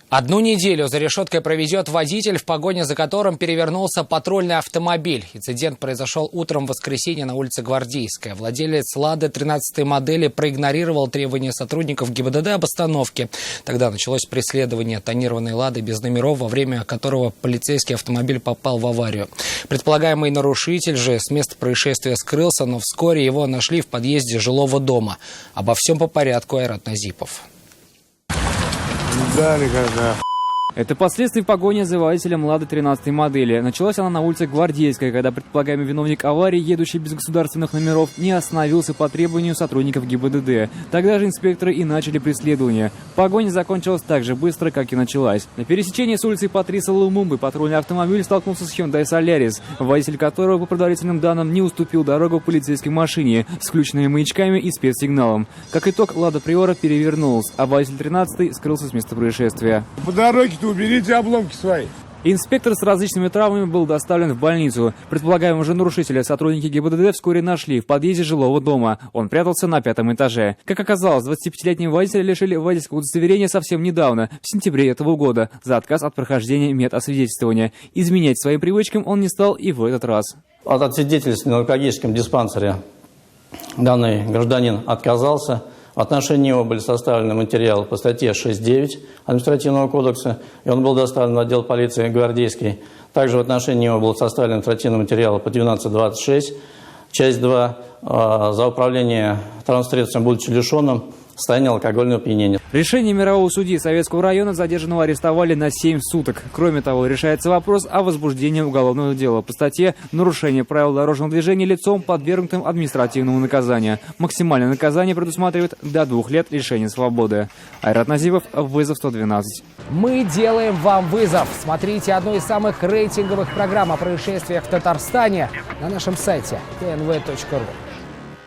Одну неделю за решеткой проведет водитель, в погоне за которым перевернулся патрульный автомобиль. Инцидент произошел утром в воскресенье на улице Гвардейская. Владелец «Лады» 13-й модели проигнорировал требования сотрудников ГИБДД об остановке. Тогда началось преследование тонированной «Лады» без номеров, во время которого полицейский автомобиль попал в аварию. Предполагаемый нарушитель же с места происшествия скрылся, но вскоре его нашли в подъезде жилого дома. Обо всем по порядку. Айрат Назипов. Это последствия погони за водителем «Лады» 13-й модели. Началась она на улице Гвардейская, когда предполагаемый виновник аварии, едущий без государственных номеров, не остановился по требованию сотрудников ГИБДД. Тогда же инспекторы и начали преследование. Погоня закончилась так же быстро, как и началась. На пересечении с улицей Патриса Лумумбы патрульный автомобиль столкнулся с Hyundai Solaris, водитель которого, по предварительным данным, не уступил дорогу полицейской машине с включенными маячками и спецсигналом. Как итог, «Лада Приора» перевернулась, а водитель 13-й скрылся с места происшествия. По дороге-то уберите обломки свои. Инспектор с различными травмами был доставлен в больницу. Предполагаемого же нарушителя сотрудники ГИБДД вскоре нашли в подъезде жилого дома. Он прятался на 5-м этаже. Как оказалось, 25-летнего водителя лишили водительского удостоверения совсем недавно, в сентябре этого года, за отказ от прохождения медосвидетельствования. Изменять своим привычкам он не стал и в этот раз. От освидетельствования в наркологическом диспансере данный гражданин отказался. В отношении него были составлены материалы по статье 6.9 Административного кодекса, и он был доставлен в отдел полиции Гвардейский. Также в отношении него был составлен административный материал по 12.26, часть 2, за управление транспортным средством, будучи лишенным состояния алкогольного опьянения. Решение мирового судьи Советского района задержанного арестовали на 7 суток. Кроме того, решается вопрос о возбуждении уголовного дела по статье «Нарушение правил дорожного движения лицом, подвергнутым административному наказанию». Максимальное наказание предусматривает до 2 лет лишения свободы. Айрат Назипов, «Вызов 112». Мы делаем вам вызов. Смотрите одну из самых рейтинговых программ о происшествиях в Татарстане на нашем сайте tnv.ru.